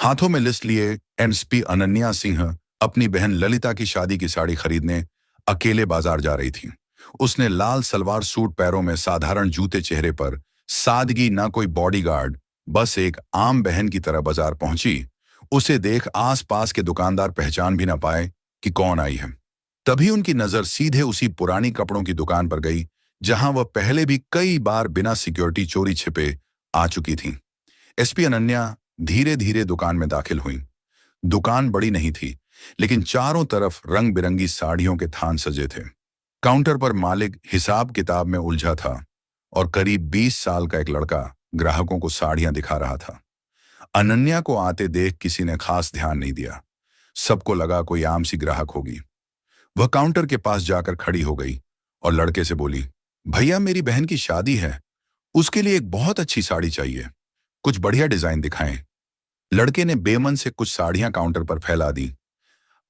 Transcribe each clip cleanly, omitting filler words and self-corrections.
हाथों में लिस्ट लिए एसपी अनन्या सिंह अपनी बहन ललिता की शादी की साड़ी खरीदने अकेले बाजार जा रही थी। उसने लाल सलवार सूट, पैरों में साधारण जूते, चेहरे पर सादगी, ना कोई बॉडीगार्ड, बस एक आम बहन की तरह बाजार पहुंची। उसे देख आसपास के दुकानदार पहचान भी ना पाए कि कौन आई है। तभी उनकी नजर सीधे उसी पुरानी कपड़ों की दुकान पर गई जहां वह पहले भी कई बार बिना सिक्योरिटी चोरी छिपे आ चुकी थी। एसपी अनन्या धीरे धीरे दुकान में दाखिल हुई। दुकान बड़ी नहीं थी, लेकिन चारों तरफ रंग बिरंगी साड़ियों के थान सजे थे। काउंटर पर मालिक हिसाब किताब में उलझा था और करीब 20 साल का एक लड़का ग्राहकों को साड़ियां दिखा रहा था। अनन्या को आते देख किसी ने खास ध्यान नहीं दिया। सबको लगा कोई आम सी ग्राहक होगी। वह काउंटर के पास जाकर खड़ी हो गई और लड़के से बोली, भैया मेरी बहन की शादी है, उसके लिए एक बहुत अच्छी साड़ी चाहिए, कुछ बढ़िया डिजाइन दिखाएं। लड़के ने बेमन से कुछ साड़ियां काउंटर पर फैला दी।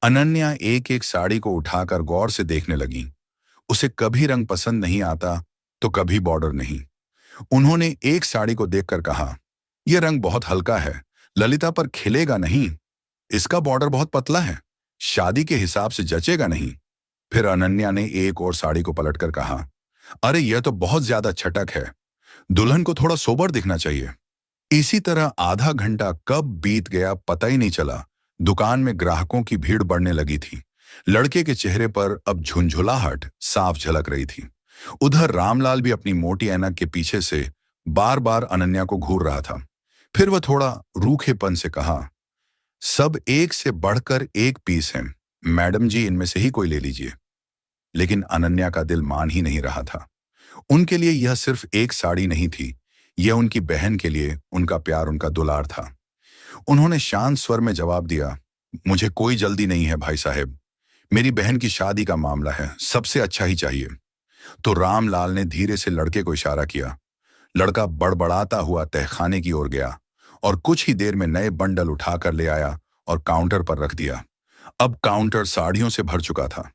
अनन्या एक एक साड़ी को उठाकर गौर से देखने लगी। उसे कभी रंग पसंद नहीं आता तो कभी बॉर्डर नहीं। उन्होंने एक साड़ी को देखकर कहा, यह रंग बहुत हल्का है, ललिता पर खिलेगा नहीं। इसका बॉर्डर बहुत पतला है, शादी के हिसाब से जचेगा नहीं। फिर अनन्या ने एक और साड़ी को पलटकर कहा, अरे यह तो बहुत ज्यादा छटक है, दुल्हन को थोड़ा सोबर दिखना चाहिए। इसी तरह आधा घंटा कब बीत गया पता ही नहीं चला। दुकान में ग्राहकों की भीड़ बढ़ने लगी थी। लड़के के चेहरे पर अब झुंझुलाहट साफ झलक रही थी। उधर रामलाल भी अपनी मोटी ऐनक के पीछे से बार बार अनन्या को घूर रहा था। फिर वह थोड़ा रूखेपन से कहा, सब एक से बढ़कर एक पीस हैं, मैडम जी इनमें से ही कोई ले लीजिए। लेकिन अनन्या का दिल मान ही नहीं रहा था। उनके लिए यह सिर्फ एक साड़ी नहीं थी, यह उनकी बहन के लिए उनका प्यार, उनका दुलार था। उन्होंने शांत स्वर में जवाब दिया, मुझे कोई जल्दी नहीं है भाई साहब, मेरी बहन की शादी का मामला है, सबसे अच्छा ही चाहिए। तो रामलाल ने धीरे से लड़के को इशारा किया। लड़का बड़बड़ाता हुआ तहखाने की ओर गया और कुछ ही देर में नए बंडल उठाकर ले आया और काउंटर पर रख दिया। अब काउंटर साड़ियों से भर चुका था।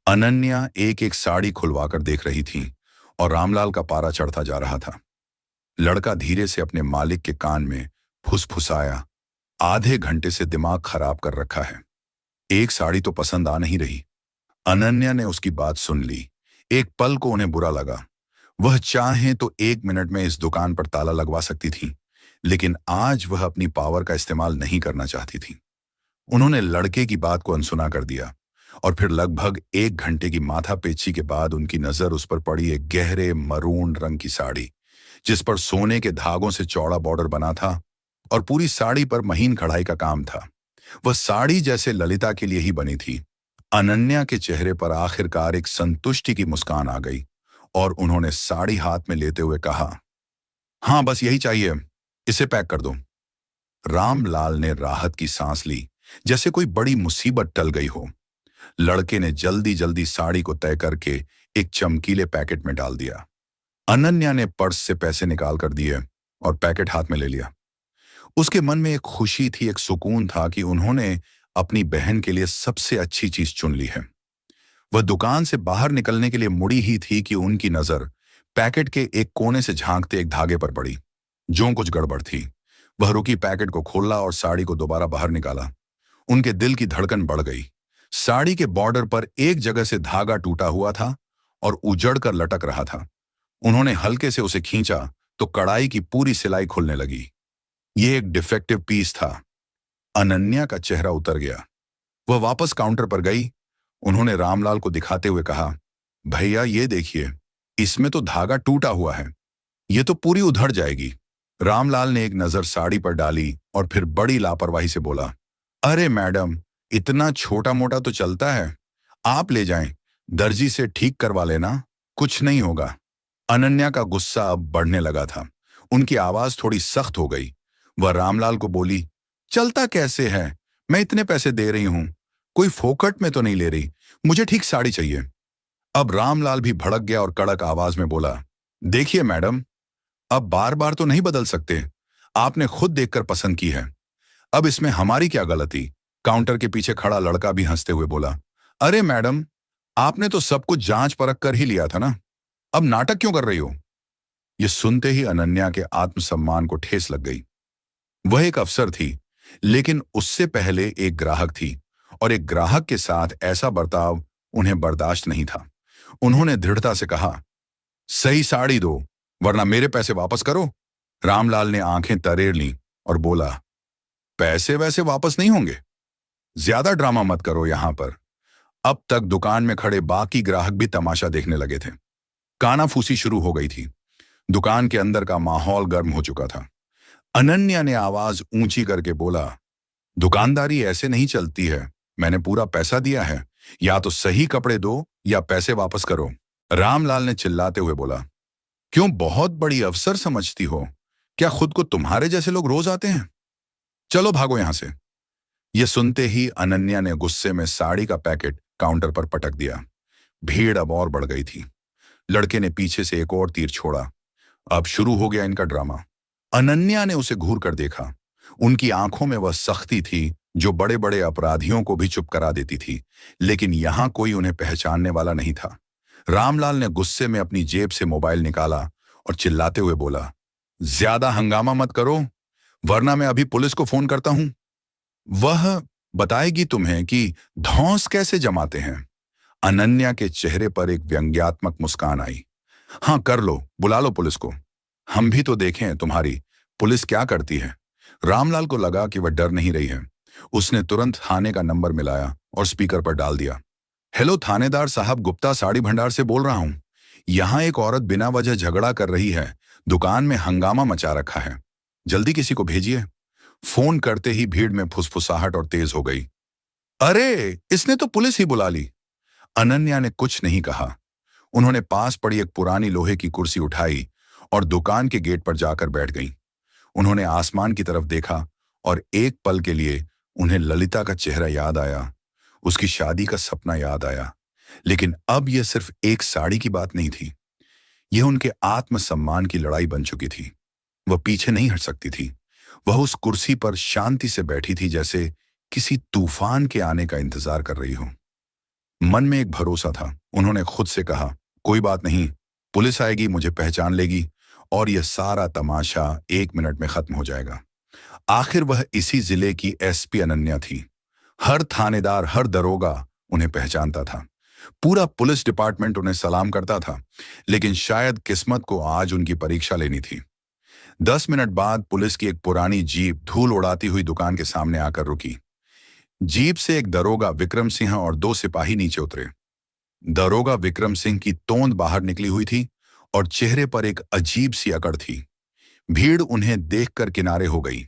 अनन्या एक एक साड़ी खुलवाकर देख रही थी और रामलाल का पारा चढ़ता जा रहा था। लड़का धीरे से अपने मालिक के कान में फुसफुसाया, आधे घंटे से दिमाग खराब कर रखा है, एक साड़ी तो पसंद आ नहीं रही। अनन्या ने उसकी बात सुन ली। एक पल को उन्हें बुरा लगा। वह चाहे तो 1 मिनट में इस दुकान पर ताला लगवा सकती थी, लेकिन आज वह अपनी पावर का इस्तेमाल नहीं करना चाहती थी। उन्होंने लड़के की बात को अनसुना कर दिया और फिर लगभग 1 घंटे की माथापेची के बाद उनकी नजर उस पर पड़ी, एक गहरे मरून रंग की साड़ी जिस पर सोने के धागों से चौड़ा बॉर्डर बना था और पूरी साड़ी पर महीन कढ़ाई का काम था। वह साड़ी जैसे ललिता के लिए ही बनी थी। अनन्या के चेहरे पर आखिरकार एक संतुष्टि की मुस्कान आ गई और उन्होंने साड़ी हाथ में लेते हुए कहा, हाँ बस यही चाहिए, इसे पैक कर दो। रामलाल ने राहत की सांस ली, जैसे कोई बड़ी मुसीबत टल गई हो। लड़के ने जल्दी जल्दी साड़ी को तय करके एक चमकीले पैकेट में डाल दिया। अनन्या ने पर्स से पैसे निकाल कर दिए और पैकेट हाथ में ले लिया। उसके मन में एक खुशी थी, एक सुकून था कि उन्होंने अपनी बहन के लिए सबसे अच्छी चीज चुन ली है। वह दुकान से बाहर निकलने के लिए मुड़ी ही थी कि उनकी नजर पैकेट के एक कोने से झांकते एक धागे पर पड़ी। जो कुछ गड़बड़ थी। वह रुकी, पैकेट को खोला और साड़ी को दोबारा बाहर निकाला। उनके दिल की धड़कन बढ़ गई। साड़ी के बॉर्डर पर एक जगह से धागा टूटा हुआ था और उजड़ कर लटक रहा था। उन्होंने हल्के से उसे खींचा तो कढ़ाई की पूरी सिलाई खुलने लगी। यह एक डिफेक्टिव पीस था। अनन्या का चेहरा उतर गया। वह वापस काउंटर पर गई। उन्होंने रामलाल को दिखाते हुए कहा, भैया ये देखिए, इसमें तो धागा टूटा हुआ है, ये तो पूरी उधड़ जाएगी। रामलाल ने एक नजर साड़ी पर डाली और फिर बड़ी लापरवाही से बोला, अरे मैडम, इतना छोटा मोटा तो चलता है, आप ले जाएं, दर्जी से ठीक करवा लेना, कुछ नहीं होगा। अनन्या का गुस्सा अब बढ़ने लगा था। उनकी आवाज थोड़ी सख्त हो गई। वह रामलाल को बोली, चलता कैसे है, मैं इतने पैसे दे रही हूं, कोई फोकट में तो नहीं ले रही, मुझे ठीक साड़ी चाहिए। अब रामलाल भी भड़क गया और कड़क आवाज में बोला, देखिए मैडम, अब बार बार तो नहीं बदल सकते, आपने खुद देखकर पसंद की है, अब इसमें हमारी क्या गलती। काउंटर के पीछे खड़ा लड़का भी हंसते हुए बोला, अरे मैडम, आपने तो सब कुछ जांच परख कर ही लिया था ना, अब नाटक क्यों कर रही हो। यह सुनते ही अनन्या के आत्मसम्मान को ठेस लग गई। वह एक अफसर थी, लेकिन उससे पहले एक ग्राहक थी और एक ग्राहक के साथ ऐसा बर्ताव उन्हें बर्दाश्त नहीं था। उन्होंने दृढ़ता से कहा, सही साड़ी दो वरना मेरे पैसे वापस करो। रामलाल ने आंखें तरेर लीं और बोला, पैसे वैसे वापस नहीं होंगे, ज्यादा ड्रामा मत करो यहां पर। अब तक दुकान में खड़े बाकी ग्राहक भी तमाशा देखने लगे थे। कानाफूसी शुरू हो गई थी। दुकान के अंदर का माहौल गर्म हो चुका था। अनन्या ने आवाज ऊंची करके बोला, दुकानदारी ऐसे नहीं चलती है। मैंने पूरा पैसा दिया है, या तो सही कपड़े दो या पैसे वापस करो। रामलाल ने चिल्लाते हुए बोला, क्यों बहुत बड़ी अफसर समझती हो? क्या खुद को तुम्हारे जैसे लोग रोज आते हैं? चलो भागो यहां से। यह सुनते ही अनन्या ने गुस्से में साड़ी का पैकेट काउंटर पर पटक दिया। भीड़ अब और बढ़ गई थी। लड़के ने पीछे से एक और तीर छोड़ा। अब शुरू हो गया इनका ड्रामा। अनन्या ने उसे घूर कर देखा। उनकी आंखों में वह सख्ती थी जो बड़े बड़े अपराधियों को भी चुप करा देती थी, लेकिन यहां कोई उन्हें पहचानने वाला नहीं था। रामलाल ने गुस्से में अपनी जेब से मोबाइल निकाला और चिल्लाते हुए बोला, ज्यादा हंगामा मत करो वरना मैं अभी पुलिस को फोन करता हूं। वह बताएगी तुम्हें कि धौंस कैसे जमाते हैं। अनन्या के चेहरे पर एक व्यंग्यात्मक मुस्कान आई। हाँ कर लो, बुला लो पुलिस को, हम भी तो देखें तुम्हारी पुलिस क्या करती है। रामलाल को लगा कि वह डर नहीं रही है। उसने तुरंत थाने का नंबर मिलाया और स्पीकर पर डाल दिया। हेलो थानेदार साहब, गुप्ता साड़ी भंडार से बोल रहा हूं। यहां एक औरत बिना वजह झगड़ा कर रही है, दुकान में हंगामा मचा रखा है, जल्दी किसी को भेजिए। फोन करते ही भीड़ में फुसफुसाहट और तेज हो गई। अरे इसने तो पुलिस ही बुला ली। अनन्या ने कुछ नहीं कहा। उन्होंने पास पड़ी एक पुरानी लोहे की कुर्सी उठाई और दुकान के गेट पर जाकर बैठ गईं। उन्होंने आसमान की तरफ देखा और एक पल के लिए उन्हें ललिता का चेहरा याद आया, उसकी शादी का सपना याद आया। लेकिन अब यह सिर्फ एक साड़ी की बात नहीं थी, यह उनके आत्मसम्मान की लड़ाई बन चुकी थी। वह पीछे नहीं हट सकती थी। वह उस कुर्सी पर शांति से बैठी थी, जैसे किसी तूफान के आने का इंतजार कर रही हो। मन में एक भरोसा था। उन्होंने खुद से कहा, कोई बात नहीं, पुलिस आएगी, मुझे पहचान लेगी और यह सारा तमाशा 1 मिनट में खत्म हो जाएगा। आखिर वह इसी जिले की एसपी अनन्या थी। हर थानेदार, हर दरोगा उन्हें पहचानता था। पूरा पुलिस डिपार्टमेंट उन्हें सलाम करता था। लेकिन शायद किस्मत को आज उनकी परीक्षा लेनी थी। 10 मिनट बाद पुलिस की एक पुरानी जीप धूल उड़ाती हुई दुकान के सामने आकर रुकी। जीप से एक दरोगा विक्रम सिंह और 2 सिपाही नीचे उतरे। दरोगा विक्रम सिंह की तोंद बाहर निकली हुई थी और चेहरे पर एक अजीब सी अकड़ थी। भीड़ उन्हें देखकर किनारे हो गई।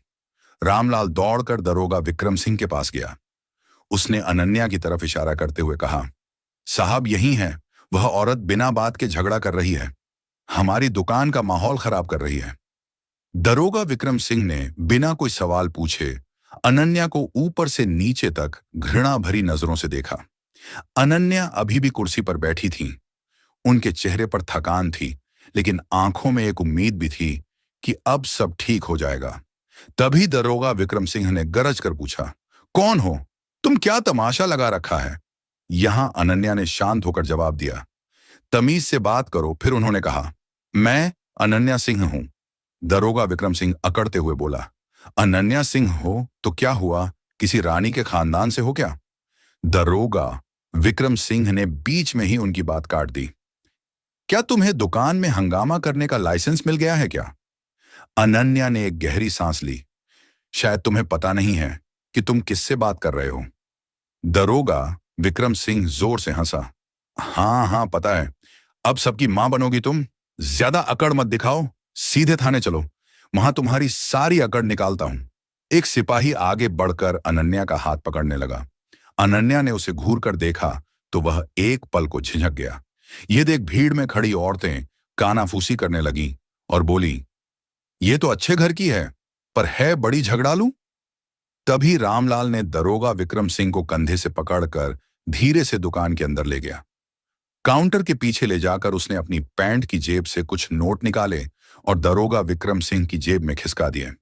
रामलाल दौड़कर दरोगा विक्रम सिंह के पास गया। उसने अनन्या की तरफ इशारा करते हुए कहा, साहब यही है, वह औरत बिना बात के झगड़ा कर रही है, हमारी दुकान का माहौल खराब कर रही है। दरोगा विक्रम सिंह ने बिना कोई सवाल पूछे अनन्या को ऊपर से नीचे तक घृणा भरी नजरों से देखा। अनन्या अभी भी कुर्सी पर बैठी थी। उनके चेहरे पर थकान थी, लेकिन आंखों में एक उम्मीद भी थी कि अब सब ठीक हो जाएगा। तभी दरोगा विक्रम सिंह ने गरज कर पूछा, कौन हो तुम, क्या तमाशा लगा रखा है? यहां अनन्या ने शांत होकर जवाब दिया, तमीज से बात करो। फिर उन्होंने कहा, मैं अनन्या सिंह हूं। दरोगा विक्रम सिंह अकड़ते हुए बोला, अनन्या सिंह हो तो क्या हुआ, किसी रानी के खानदान से हो क्या? दरोगा विक्रम सिंह ने बीच में ही उनकी बात काट दी, क्या तुम्हें दुकान में हंगामा करने का लाइसेंस मिल गया है क्या? अनन्या ने एक गहरी सांस ली। शायद तुम्हें पता नहीं है कि तुम किससे बात कर रहे हो। दरोगा विक्रम सिंह जोर से हंसा, हाँ हाँ पता है, अब सबकी मां बनोगी तुम। ज्यादा अकड़ मत दिखाओ, सीधे थाने चलो, वहां तुम्हारी सारी अकड़ निकालता हूं। एक सिपाही आगे बढ़कर अनन्या का हाथ पकड़ने लगा। अनन्या ने उसे घूर कर देखा तो वह एक पल को झिझक गया। यह देख भीड़ में खड़ी औरतें कानाफूसी करने लगीं और बोली, ये तो अच्छे घर की है, पर है बड़ी झगड़ालू। तभी रामलाल ने दरोगा विक्रम सिंह को कंधे से पकड़कर धीरे से दुकान के अंदर ले गया। काउंटर के पीछे ले जाकर उसने अपनी पैंट की जेब से कुछ नोट निकाले और दरोगा विक्रम सिंह की जेब में खिसका दिए।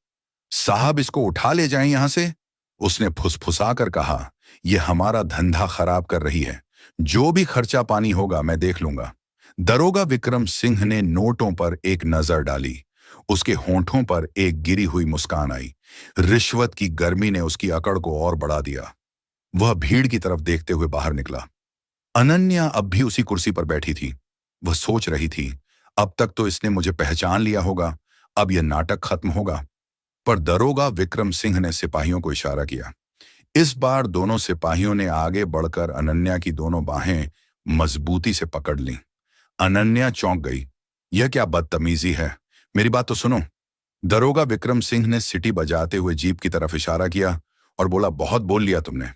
साहब इसको उठा ले जाएं यहां से, उसने फुसफुसा कर कहा, यह हमारा धंधा खराब कर रही है, जो भी खर्चा पानी होगा मैं देख लूंगा। दरोगा विक्रम सिंह ने नोटों पर एक नजर डाली। उसके होंठों पर एक गिरी हुई मुस्कान आई। रिश्वत की गर्मी ने उसकी अकड़ को और बढ़ा दिया। वह भीड़ की तरफ देखते हुए बाहर निकला। अनन्या अब भी उसी कुर्सी पर बैठी थी। वह सोच रही थी, अब तक तो इसने मुझे पहचान लिया होगा, अब यह नाटक खत्म होगा। पर दरोगा विक्रम सिंह ने सिपाहियों को इशारा किया। इस बार दोनों सिपाहियों ने आगे बढ़कर अनन्या की दोनों बाहें मजबूती से पकड़ लीं। अनन्या चौंक गई। यह क्या बदतमीजी है, मेरी बात तो सुनो। दरोगा विक्रम सिंह ने सीटी बजाते हुए जीप की तरफ इशारा किया और बोला, बहुत बोल लिया तुमने,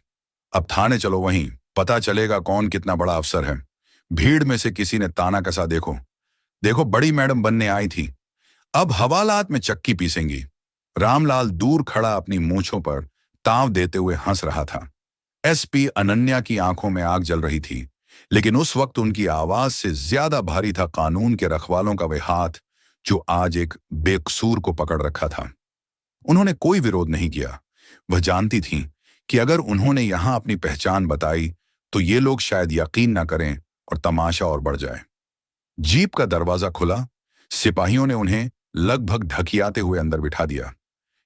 अब थाने चलो, वहीं पता चलेगा कौन कितना बड़ा अफसर है। भीड़ में से किसी ने ताना कसा, देखो देखो बड़ी मैडम बनने आई थी, अब हवालात में चक्की पीसेंगी। रामलाल दूर खड़ा अपनी मूंछों पर ताव देते हुए हंस रहा था। एसपी अनन्या की आंखों में आग जल रही थी, लेकिन उस वक्त उनकी आवाज से ज्यादा भारी था कानून के रखवालों का वह हाथ जो आज एक बेकसूर को पकड़ रखा था। उन्होंने कोई विरोध नहीं किया। वह जानती थीं कि अगर उन्होंने यहां अपनी पहचान बताई तो ये लोग शायद यकीन ना करें और तमाशा और बढ़ जाए। जीप का दरवाजा खुला। सिपाहियों ने उन्हें लगभग ढकियाते हुए अंदर बिठा दिया।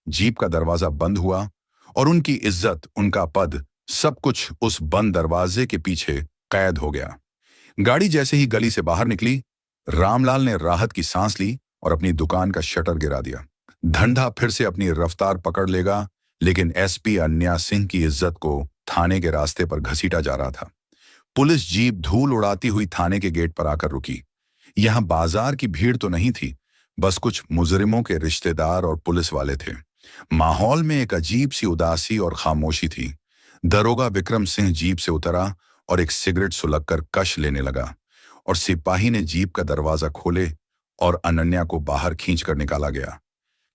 जीप का दरवाजा बंद हुआ और उनकी इज्जत, उनका पद, सब कुछ उस बंद दरवाजे के पीछे कैद हो गया। गाड़ी जैसे ही गली से बाहर निकली, रामलाल ने राहत की सांस ली और अपनी दुकान का शटर गिरा दिया। धंधा फिर से अपनी रफ्तार पकड़ लेगा, लेकिन एसपी अन्या सिंह की इज्जत को थाने के रास्ते पर घसीटा जा रहा था। पुलिस जीप धूल उड़ाती हुई थाने के गेट पर आकर रुकी। यहां बाजार की भीड़ तो नहीं थी, बस कुछ मुजरिमों के रिश्तेदार और पुलिस वाले थे। माहौल में एक अजीब सी उदासी और खामोशी थी। दरोगा विक्रम सिंह जीप से उतरा और एक सिगरेट सुलगकर कश लेने लगा और सिपाही ने जीप का दरवाजा खोले और अनन्या को बाहर खींचकर निकाला गया।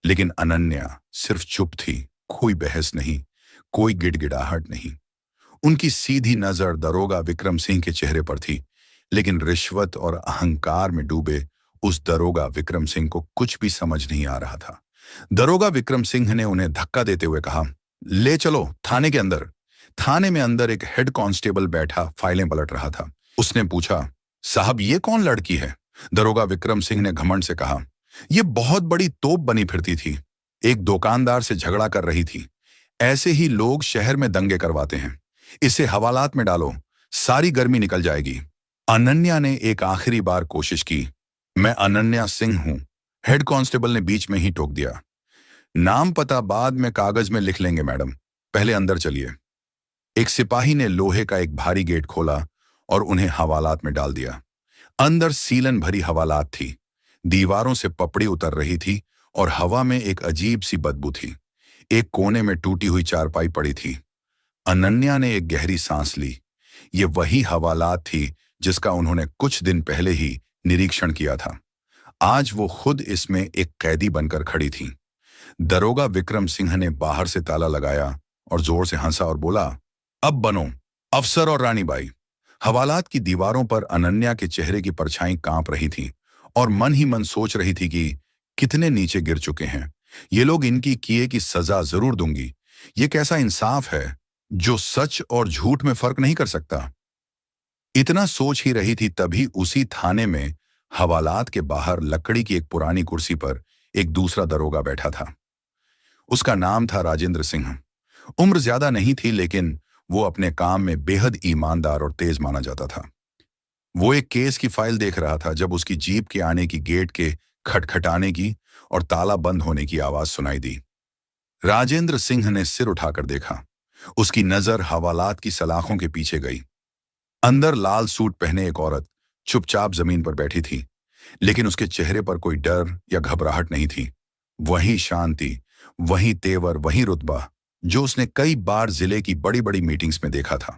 लेकिन अनन्या सिर्फ चुप थी, कोई बहस नहीं, कोई गिड़गिड़ाहट नहीं। उनकी सीधी नजर दरोगा विक्रम सिंह के चेहरे पर थी, लेकिन रिश्वत और अहंकार में डूबे उस दरोगा विक्रम सिंह को कुछ भी समझ नहीं आ रहा था। दरोगा विक्रम सिंह ने उन्हें धक्का देते हुए कहा, ले चलो थाने के अंदर। थाने में अंदर एक हेड कांस्टेबल बैठा फाइलें पलट रहा था। उसने पूछा, साहब ये कौन लड़की है? दरोगा विक्रम सिंह ने घमंड से कहा, यह बहुत बड़ी तोप बनी फिरती थी, एक दुकानदार से झगड़ा कर रही थी। ऐसे ही लोग शहर में दंगे करवाते हैं, इसे हवालात में डालो, सारी गर्मी निकल जाएगी। अनन्या ने एक आखिरी बार कोशिश की। मैं अनन्या सिंह हूं, हेड कांस्टेबल ने बीच में ही टोक दिया। नाम पता बाद में कागज में लिख लेंगे मैडम, पहले अंदर चलिए। एक सिपाही ने लोहे का एक भारी गेट खोला और उन्हें हवालात में डाल दिया। अंदर सीलन भरी हवालात थी, दीवारों से पपड़ी उतर रही थी और हवा में एक अजीब सी बदबू थी। एक कोने में टूटी हुई चारपाई पड़ी थी। अनन्या ने एक गहरी सांस ली। ये वही हवालात थी जिसका उन्होंने कुछ दिन पहले ही निरीक्षण किया था। आज वो खुद इसमें एक कैदी बनकर खड़ी थी। दरोगा विक्रम सिंह ने बाहर से ताला लगाया और जोर से हंसा और बोला, अब बनो अफसर और रानीबाई। हवालात की दीवारों पर अनन्या के चेहरे की परछाई कांप रही थी और मन ही मन सोच रही थी कि कितने नीचे गिर चुके हैं ये लोग, इनकी किए की सजा जरूर दूंगी। ये कैसा इंसाफ है जो सच और झूठ में फर्क नहीं कर सकता। इतना सोच ही रही थी, तभी उसी थाने में हवालात के बाहर लकड़ी की एक पुरानी कुर्सी पर एक दूसरा दरोगा बैठा था। उसका नाम था राजेंद्र सिंह। उम्र ज्यादा नहीं थी, लेकिन वो अपने काम में बेहद ईमानदार और तेज माना जाता था। वो एक केस की फाइल देख रहा था जब उसकी जीप के आने की, गेट के खटखटाने की और ताला बंद होने की आवाज सुनाई दी। राजेंद्र सिंह ने सिर उठाकर देखा। उसकी नजर हवालात की सलाखों के पीछे गई। अंदर लाल सूट पहने एक औरत चुपचाप जमीन पर बैठी थी, लेकिन उसके चेहरे पर कोई डर या घबराहट नहीं थी। वही शांति, वही तेवर, वही रुतबा जो उसने कई बार जिले की बड़ी बड़ी मीटिंग्स में देखा था।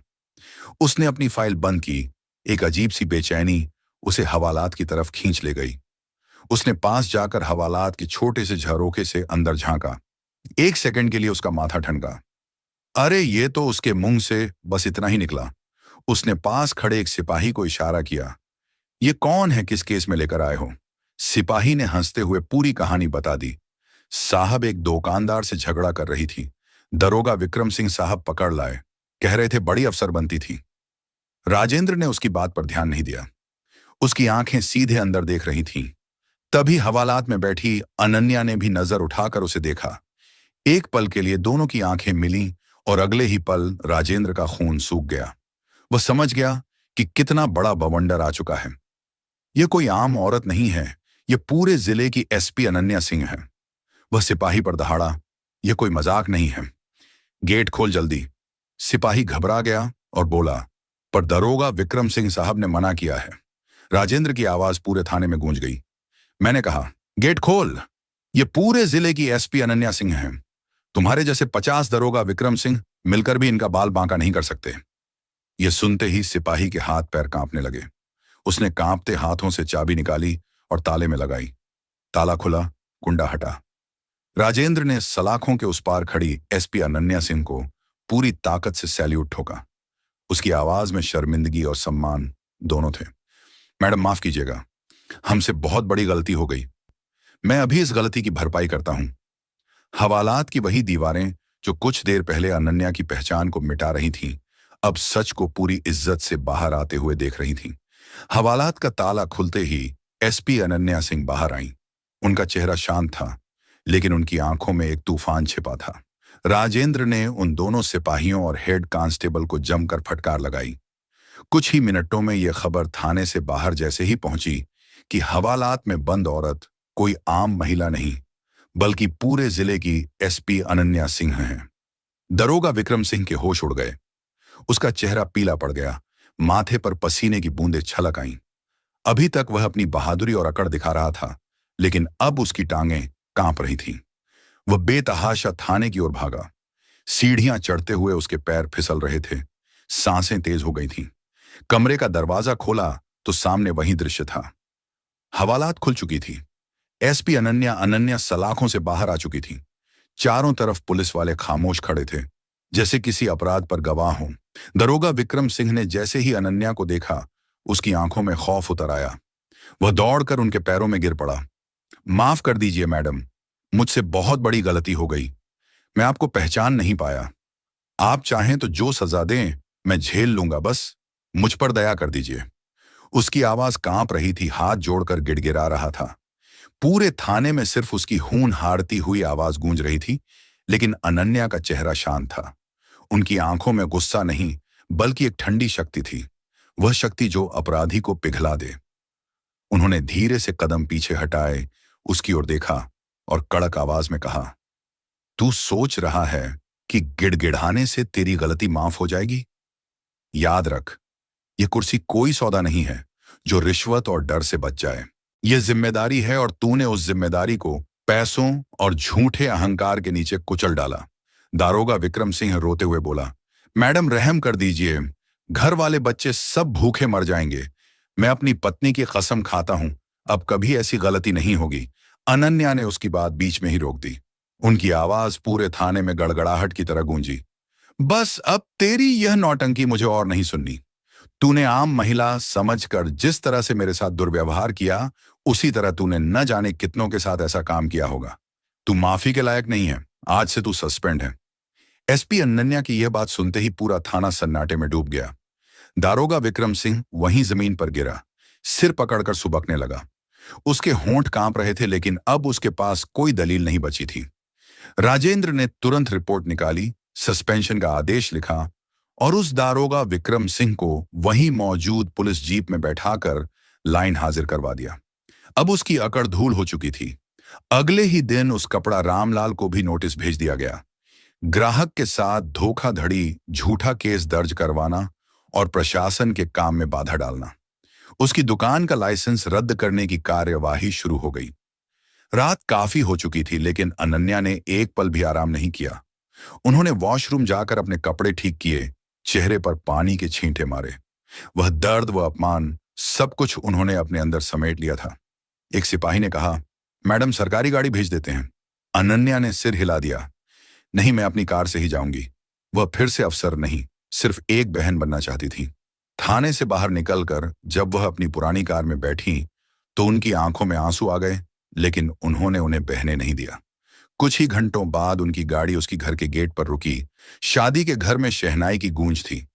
उसने अपनी फाइल बंद की। एक अजीब सी बेचैनी उसे हवालात की तरफ खींच ले गई। उसने पास जाकर हवालात के छोटे से झरोखे से अंदर झांका। एक सेकंड के लिए उसका माथा ठनका। अरे ये तो उसके मुंह से बस इतना ही निकला। उसने पास खड़े एक सिपाही को इशारा किया। ये कौन है, किस केस में लेकर आए हो? सिपाही ने हंसते हुए पूरी कहानी बता दी। साहब एक दुकानदार से झगड़ा कर रही थी, दरोगा विक्रम सिंह साहब पकड़ लाए, कह रहे थे बड़ी अफसर बनती थी। राजेंद्र ने उसकी बात पर ध्यान नहीं दिया। उसकी आंखें सीधे अंदर देख रही थीं। तभी हवालात में बैठी अनन्या ने भी नजर उठाकर उसे देखा। एक पल के लिए दोनों की आंखें मिलीं और अगले ही पल राजेंद्र का खून सूख गया। वह समझ गया कि कितना बड़ा बवंडर आ चुका है। यह कोई आम औरत नहीं है, यह पूरे जिले की एसपी अनन्या सिंह है। वह सिपाही पर दहाड़ा, यह कोई मजाक नहीं है। गेट खोल जल्दी। सिपाही घबरा गया और बोला, पर दरोगा विक्रम सिंह साहब ने मना किया है। राजेंद्र की आवाज पूरे थाने में गूंज गई। मैंने कहा, गेट खोल। ये पूरे जिले की एसपी अनन्या सिंह है। तुम्हारे जैसे 50 दरोगा विक्रम सिंह मिलकर भी इनका बाल बांका नहीं कर सकते। यह सुनते ही सिपाही के हाथ पैर कांपने लगे। उसने कांपते हाथों से चाबी निकाली और ताले में लगाई। ताला खुला, कुंडा हटा। राजेंद्र ने सलाखों के उस पार खड़ी एसपी अनन्या सिंह को पूरी ताकत से सैल्यूट ठोका। उसकी आवाज में शर्मिंदगी और सम्मान दोनों थे। मैडम, माफ कीजिएगा, हमसे बहुत बड़ी गलती हो गई। मैं अभी इस गलती की भरपाई करता हूं। हवालात की वही दीवारें जो कुछ देर पहले अनन्या की पहचान को मिटा रही थीं, अब सच को पूरी इज्जत से बाहर आते हुए देख रही थीं। हवालात का ताला खुलते ही एसपी अनन्या सिंह बाहर आईं। उनका चेहरा शांत था, लेकिन उनकी आंखों में एक तूफान छिपा था। राजेंद्र ने उन दोनों सिपाहियों और हेड कांस्टेबल को जमकर फटकार लगाई। कुछ ही मिनटों में यह खबर थाने से बाहर जैसे ही पहुंची कि हवालात में बंद औरत कोई आम महिला नहीं, बल्कि पूरे जिले की एसपी अनन्या सिंह है। दरोगा विक्रम सिंह के होश उड़ गए। उसका चेहरा पीला पड़ गया, माथे पर पसीने की बूंदें छलक आईं। अभी तक वह अपनी बहादुरी और अकड़ दिखा रहा था, लेकिन अब उसकी टांगें कांप रही थीं। वह बेतहाशा थाने की ओर भागा। सीढ़ियां चढ़ते हुए उसके पैर फिसल रहे थे, सांसें तेज हो गई थीं। कमरे का दरवाजा खोला तो सामने वही दृश्य था। हवालात खुल चुकी थी। एसपी अनन्या सलाखों से बाहर आ चुकी थी। चारों तरफ पुलिस वाले खामोश खड़े थे, जैसे किसी अपराध पर गवाह हों। दरोगा विक्रम सिंह ने जैसे ही अनन्या को देखा, उसकी आंखों में खौफ उतर आया। वह दौड़कर उनके पैरों में गिर पड़ा। माफ कर दीजिए मैडम, मुझसे बहुत बड़ी गलती हो गई। मैं आपको पहचान नहीं पाया। आप चाहें तो जो सजा दें मैं झेल लूंगा, बस मुझ पर दया कर दीजिए। उसकी आवाज कांप रही थी, हाथ जोड़कर गिड़गिड़ा रहा था। पूरे थाने में सिर्फ उसकी हून हारती हुई आवाज गूंज रही थी, लेकिन अनन्या का चेहरा शांत था। उनकी आंखों में गुस्सा नहीं, बल्कि एक ठंडी शक्ति थी, वह शक्ति जो अपराधी को पिघला दे। उन्होंने धीरे से कदम पीछे हटाए, उसकी ओर देखा और कड़क आवाज में कहा, तू सोच रहा है कि गिड़गिड़ाने से तेरी गलती माफ हो जाएगी? याद रख, यह कुर्सी कोई सौदा नहीं है जो रिश्वत और डर से बच जाए। यह जिम्मेदारी है और तूने उस जिम्मेदारी को पैसों और झूठे अहंकार के नीचे कुचल डाला। दारोगा विक्रम सिंह रोते हुए बोला, मैडम रहम कर दीजिए, घर वाले बच्चे सब भूखे मर जाएंगे। मैं अपनी पत्नी की कसम खाता हूं, अब कभी ऐसी गलती नहीं होगी। अनन्या ने उसकी बात बीच में ही रोक दी। उनकी आवाज पूरे थाने में गड़गड़ाहट की तरह गूंजी। बस अब तेरी यह नौटंकी मुझे और नहीं सुननी। तूने आम महिला समझकर जिस तरह से मेरे साथ दुर्व्यवहार किया, उसी तरह तूने न जाने कितनों के साथ ऐसा काम किया होगा। तू माफी के लायक नहीं है, आज से तू सस्पेंड है। एसपी अनन्या की यह बात सुनते ही पूरा थाना सन्नाटे में डूब गया। दारोगा विक्रम सिंह वहीं जमीन पर गिरा, सिर पकड़कर सुबकने लगा। उसके होंठ कांप रहे थे, लेकिन अब उसके पास कोई दलील नहीं बची थी। राजेंद्र ने तुरंत रिपोर्ट निकाली, सस्पेंशन का आदेश लिखा और उस दारोगा विक्रम सिंह को वहीं मौजूद पुलिस जीप में बैठाकर लाइन हाजिर करवा दिया। अब उसकी अकड़ धूल हो चुकी थी। अगले ही दिन उस कपड़ा रामलाल को भी नोटिस भेज दिया गया। ग्राहक के साथ धोखाधड़ी, झूठा केस दर्ज करवाना और प्रशासन के काम में बाधा डालना। उसकी दुकान का लाइसेंस रद्द करने की कार्यवाही शुरू हो गई। रात काफी हो चुकी थी, लेकिन अनन्या ने एक पल भी आराम नहीं किया। उन्होंने वॉशरूम जाकर अपने कपड़े ठीक किए, चेहरे पर पानी के छींटे मारे। वह दर्द व अपमान सब कुछ उन्होंने अपने अंदर समेट लिया था। एक सिपाही ने कहा, मैडम सरकारी गाड़ी भेज देते हैं। अनन्या ने सिर हिला दिया, नहीं, मैं अपनी कार से ही जाऊंगी। वह फिर से अफसर नहीं, सिर्फ एक बहन बनना चाहती थी। थाने से बाहर निकलकर जब वह अपनी पुरानी कार में बैठी तो उनकी आंखों में आंसू आ गए, लेकिन उन्होंने उन्हें बहने नहीं दिया। कुछ ही घंटों बाद उनकी गाड़ी उसकी घर के गेट पर रुकी। शादी के घर में शहनाई की गूंज थी।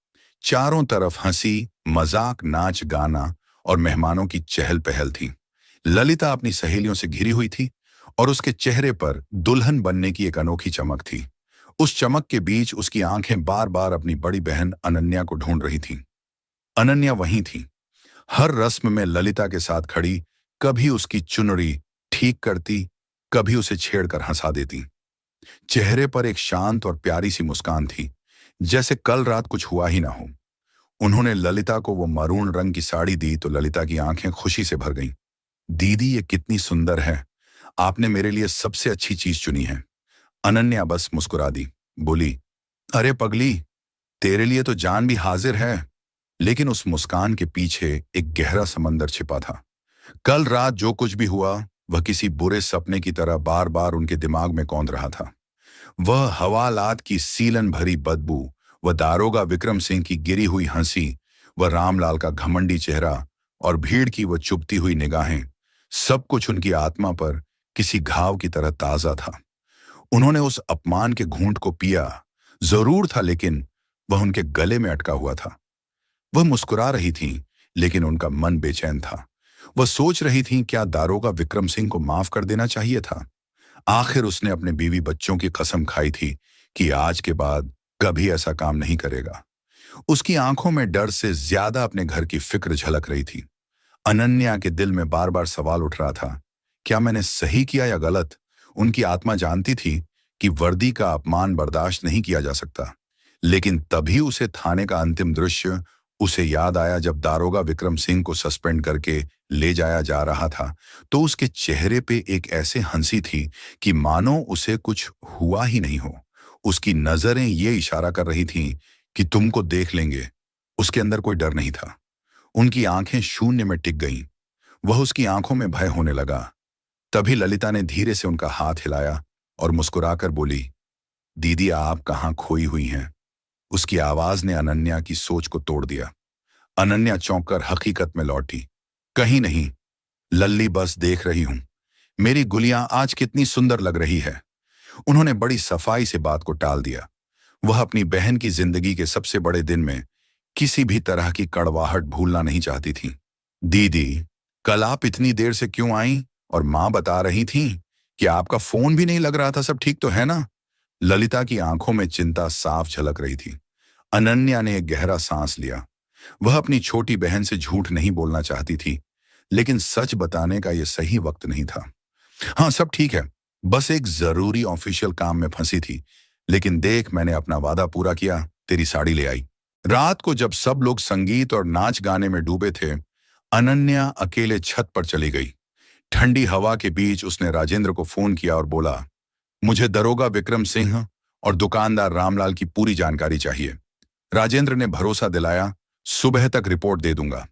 चारों तरफ हंसी, मजाक, नाच गाना और मेहमानों की चहल पहल थी। ललिता अपनी सहेलियों से घिरी हुई थी और उसके चेहरे पर दुल्हन बनने की एक अनोखी चमक थी। उस चमक के बीच उसकी आंखें बार बार अपनी बड़ी बहन अनन्या को ढूंढ रही थीं। अनन्या वहीं थी, हर रस्म में ललिता के साथ खड़ी, कभी उसकी चुनरी ठीक करती, कभी उसे छेड़कर हंसा देती। चेहरे पर एक शांत और प्यारी सी मुस्कान थी, जैसे कल रात कुछ हुआ ही ना हो। उन्होंने ललिता को वो मरून रंग की साड़ी दी तो ललिता की आंखें खुशी से भर गईं। दीदी, ये कितनी सुंदर है, आपने मेरे लिए सबसे अच्छी चीज चुनी है। अनन्या बस मुस्कुरा दी, बोली, अरे पगली, तेरे लिए तो जान भी हाजिर है। लेकिन उस मुस्कान के पीछे एक गहरा समंदर छिपा था। कल रात जो कुछ भी हुआ, वह किसी बुरे सपने की तरह बार बार उनके दिमाग में कौंध रहा था। वह हवालात की सीलन भरी बदबू, वह दारोगा विक्रम सिंह की गिरी हुई हंसी, वह रामलाल का घमंडी चेहरा और भीड़ की वह चुभती हुई निगाहें, सब कुछ उनकी आत्मा पर किसी घाव की तरह ताजा था। उन्होंने उस अपमान के घूंट को पिया जरूर था, लेकिन वह उनके गले में अटका हुआ था। वह मुस्कुरा रही थीं, लेकिन उनका मन बेचैन था। वह सोच रही थीं, क्या दारोगा विक्रम सिंह को माफ कर देना चाहिए था। आखिर उसने अपने बीवी बच्चों की कसम खाई थी कि आज के बाद कभी ऐसा काम नहीं करेगा। उसकी आंखों में डर से ज्यादा अपने घर की फिक्र झलक रही थी। अनन्या के दिल में बार बार सवाल उठ रहा था, क्या मैंने सही किया या गलत। उनकी आत्मा जानती थी कि वर्दी का अपमान बर्दाश्त नहीं किया जा सकता। लेकिन तभी उसे थाने का अंतिम दृश्य उसे याद आया, जब दारोगा विक्रम सिंह को सस्पेंड करके ले जाया जा रहा था, तो उसके चेहरे पे एक ऐसे हंसी थी कि मानो उसे कुछ हुआ ही नहीं हो। उसकी नजरें ये इशारा कर रही थीं कि तुमको देख लेंगे। उसके अंदर कोई डर नहीं था। उनकी आंखें शून्य में टिक गईं। वह उसकी आंखों में भय होने लगा। तभी ललिता ने धीरे से उनका हाथ हिलाया और मुस्कुराकर बोली, दीदी, आप कहाँ खोई हुई हैं। उसकी आवाज ने अनन्या की सोच को तोड़ दिया। अनन्या चौंककर हकीकत में लौटी। कहीं नहीं लल्ली, बस देख रही हूं, मेरी गुलियां आज कितनी सुंदर लग रही है। उन्होंने बड़ी सफाई से बात को टाल दिया। वह अपनी बहन की जिंदगी के सबसे बड़े दिन में किसी भी तरह की कड़वाहट भूलना नहीं चाहती थी। दीदी, कल आप इतनी देर से क्यों आई, और मां बता रही थी कि आपका फोन भी नहीं लग रहा था, सब ठीक तो है ना। ललिता की आंखों में चिंता साफ झलक रही थी। अनन्या ने एक गहरा सांस लिया। वह अपनी छोटी बहन से झूठ नहीं बोलना चाहती थी, लेकिन सच बताने का यह सही वक्त नहीं था। हाँ, सब ठीक है, बस एक जरूरी ऑफिशियल काम में फंसी थी। लेकिन देख, मैंने अपना वादा पूरा किया, तेरी साड़ी ले आई। रात को जब सब लोग संगीत और नाच गाने में डूबे थे, अनन्या अकेले छत पर चली गई। ठंडी हवा के बीच उसने राजेंद्र को फोन किया और बोला, मुझे दरोगा विक्रम सिंह और दुकानदार रामलाल की पूरी जानकारी चाहिए। राजेंद्र ने भरोसा दिलाया, सुबह तक रिपोर्ट दे दूंगा।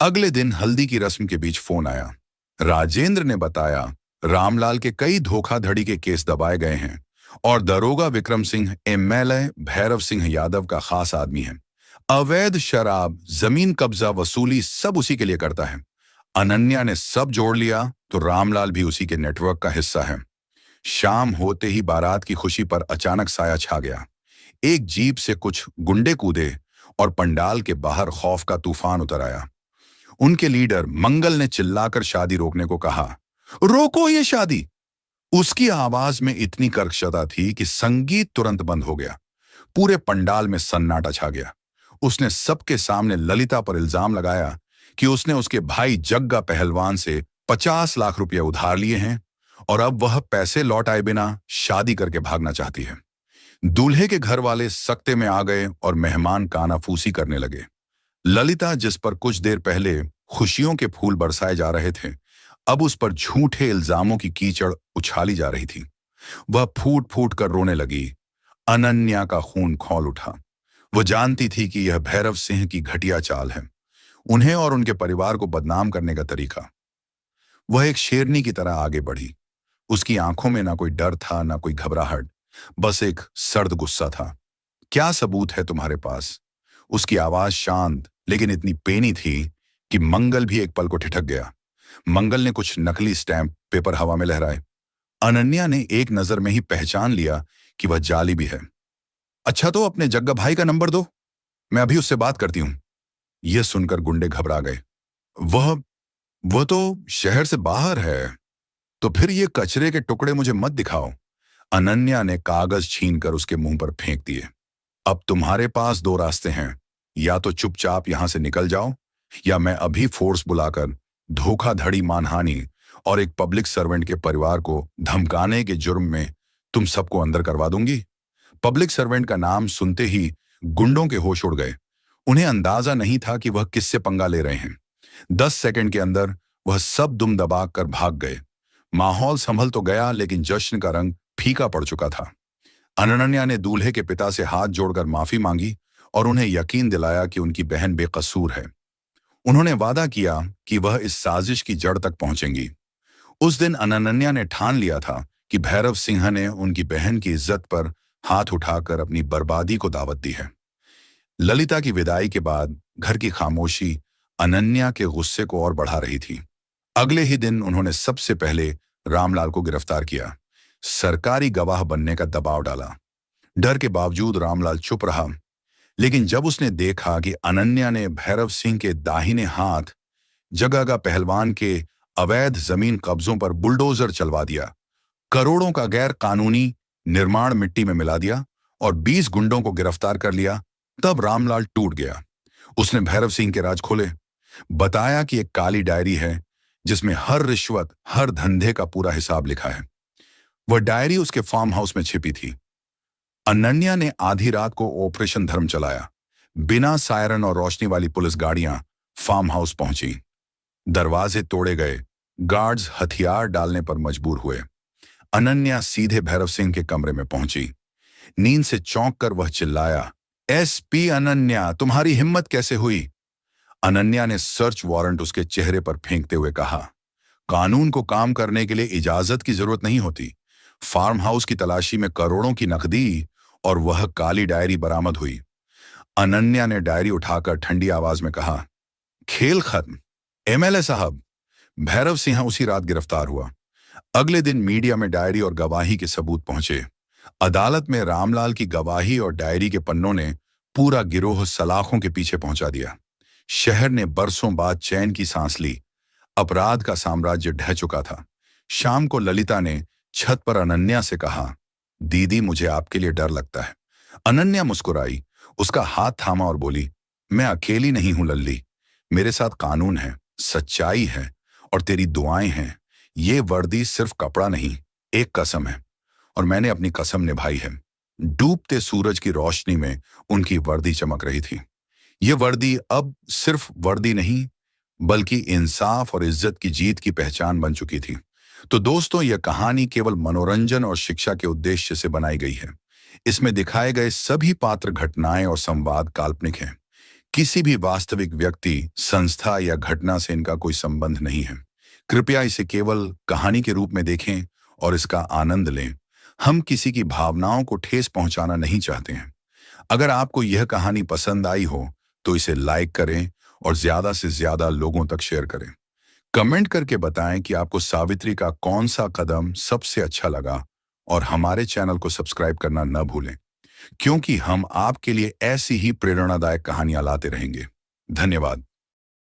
अगले दिन हल्दी की रस्म के बीच फोन आया। राजेंद्र ने बताया, रामलाल के कई धोखाधड़ी के केस दबाए गए हैं और दरोगा विक्रम सिंह एमएलए भैरव सिंह यादव का खास आदमी है। अवैध शराब, जमीन कब्जा, वसूली सब उसी के लिए करता है। अनन्या ने सब जोड़ लिया तो रामलाल भी उसी के नेटवर्क का हिस्सा है। शाम होते ही बारात की खुशी पर अचानक साया छा गया। एक जीप से कुछ गुंडे कूदे और पंडाल के बाहर खौफ का तूफान उतर आया। उनके लीडर मंगल ने चिल्लाकर शादी रोकने को कहा, रोको ये शादी। उसकी आवाज में इतनी कर्कशता थी कि संगीत तुरंत बंद हो गया। पूरे पंडाल में सन्नाटा छा गया। उसने सबके सामने ललिता पर इल्जाम लगाया कि उसने उसके भाई जग्गा पहलवान से 50 लाख रुपए उधार लिए हैं और अब वह पैसे लौट आए बिना शादी करके भागना चाहती है। दूल्हे के घर वाले सख्ते में आ गए और मेहमान कानाफूसी करने लगे। ललिता, जिस पर कुछ देर पहले खुशियों के फूल बरसाए जा रहे थे, अब उस पर झूठे इल्जामों की कीचड़ उछाली जा रही थी। वह फूट फूट कर रोने लगी। अनन्या का खून खौल उठा। वो जानती थी कि यह भैरव सिंह की घटिया चाल है, उन्हें और उनके परिवार को बदनाम करने का तरीका। वह एक शेरनी की तरह आगे बढ़ी। उसकी आंखों में ना कोई डर था, ना कोई घबराहट, बस एक सर्द गुस्सा था। क्या सबूत है तुम्हारे पास? उसकी आवाज शांत लेकिन इतनी पेनी थी कि मंगल भी एक पल को ठिठक गया। मंगल ने कुछ नकली स्टैंप पेपर हवा में लहराए। अनन्या ने एक नजर में ही पहचान लिया कि वह जाली भी है। अच्छा, तो अपने जग्गा भाई का नंबर दो, मैं अभी उससे बात करती हूं। यह सुनकर गुंडे घबरा गए। वह तो शहर से बाहर है। तो फिर ये कचरे के टुकड़े मुझे मत दिखाओ। अनन्या ने कागज छीनकर उसके मुंह पर फेंक दिए। अब तुम्हारे पास दो रास्ते हैं, या तो चुपचाप यहां से निकल जाओ, या मैं अभी फोर्स बुलाकर धोखाधड़ी, मानहानि और एक पब्लिक सर्वेंट के परिवार को धमकाने के जुर्म में तुम सबको अंदर करवा दूंगी। पब्लिक सर्वेंट का नाम सुनते ही गुंडों के होश उड़ गए। उन्हें अंदाजा नहीं था कि वह किससे पंगा ले रहे हैं। 10 सेकंड के अंदर वह सब दुम दबा कर भाग गए। माहौल संभल तो गया, लेकिन जश्न का रंग फीका पड़ चुका था। अनन्या ने दूल्हे के पिता से हाथ जोड़कर माफी मांगी और उन्हें यकीन दिलाया कि उनकी बहन बेकसूर है। उन्होंने वादा किया कि वह इस साजिश की जड़ तक पहुंचेंगी। उस दिन अनन्या ने ठान लिया था कि भैरव सिंह ने उनकी बहन की इज्जत पर हाथ उठाकर अपनी बर्बादी को दावत दी है। ललिता की विदाई के बाद घर की खामोशी अनन्या के गुस्से को और बढ़ा रही थी। अगले ही दिन उन्होंने सबसे पहले रामलाल को गिरफ्तार किया। सरकारी गवाह बनने का दबाव डाला। डर के बावजूद रामलाल चुप रहा, लेकिन जब उसने देखा कि अनन्या ने भैरव सिंह के दाहिने हाथ जगह का पहलवान के अवैध जमीन कब्जों पर बुलडोजर चलवा दिया, करोड़ों का गैर कानूनी निर्माण मिट्टी में मिला दिया और 20 गुंडों को गिरफ्तार कर लिया, तब रामलाल टूट गया। उसने भैरव सिंह के राज खोले, बताया कि एक काली डायरी है जिसमें हर रिश्वत, हर धंधे का पूरा हिसाब लिखा है। वह डायरी उसके फार्म हाउस में छिपी थी। अनन्या ने आधी रात को ऑपरेशन धर्म चलाया। बिना सायरन और रोशनी वाली पुलिस गाड़ियां फार्म हाउस पहुंची। दरवाजे तोड़े गए, गार्ड्स हथियार डालने पर मजबूर हुए। अनन्या सीधे भैरव सिंह के कमरे में पहुंची। नींद से चौंक कर वह चिल्लाया, एसपी अनन्या, तुम्हारी हिम्मत कैसे हुई? अनन्या ने सर्च वारंट उसके चेहरे पर फेंकते हुए कहा, कानून को काम करने के लिए इजाजत की जरूरत नहीं होती। फार्म हाउस की तलाशी में करोड़ों की नकदी और वह काली डायरी बरामद हुई। अनन्या ने डायरी उठाकर ठंडी आवाज में कहा, खेल खत्म। एमएलए साहब। भैरव सिंह उसी रात गिरफ्तार हुआ। अगले दिन मीडिया में डायरी और गवाही के सबूत पहुंचे। अदालत में रामलाल की गवाही और डायरी के पन्नों ने पूरा गिरोह सलाखों के पीछे पहुंचा दिया। शहर ने बरसों बाद चैन की सांस ली। अपराध का साम्राज्य ढह चुका था। शाम को ललिता ने छत पर अनन्या से कहा, दीदी, मुझे आपके लिए डर लगता है। अनन्या मुस्कुराई, उसका हाथ थामा और बोली, मैं अकेली नहीं हूं लल्ली, मेरे साथ कानून है, सच्चाई है और तेरी दुआएं हैं। ये वर्दी सिर्फ कपड़ा नहीं, एक कसम है, और मैंने अपनी कसम निभाई है। डूबते सूरज की रोशनी में उनकी वर्दी चमक रही थी। ये वर्दी अब सिर्फ वर्दी नहीं, बल्कि इंसाफ और इज्जत की जीत की पहचान बन चुकी थी। तो दोस्तों, यह कहानी केवल मनोरंजन और शिक्षा के उद्देश्य से बनाई गई है। इसमें दिखाए गए सभी पात्र, घटनाएं और संवाद काल्पनिक हैं। किसी भी वास्तविक व्यक्ति, संस्था या घटना से इनका कोई संबंध नहीं है। कृपया इसे केवल कहानी के रूप में देखें और इसका आनंद लें। हम किसी की भावनाओं को ठेस पहुंचाना नहीं चाहते हैं। अगर आपको यह कहानी पसंद आई हो तो इसे लाइक करें और ज्यादा से ज्यादा लोगों तक शेयर करें। कमेंट करके बताएं कि आपको सावित्री का कौन सा कदम सबसे अच्छा लगा, और हमारे चैनल को सब्सक्राइब करना न भूलें, क्योंकि हम आपके लिए ऐसी ही प्रेरणादायक कहानियां लाते रहेंगे। धन्यवाद।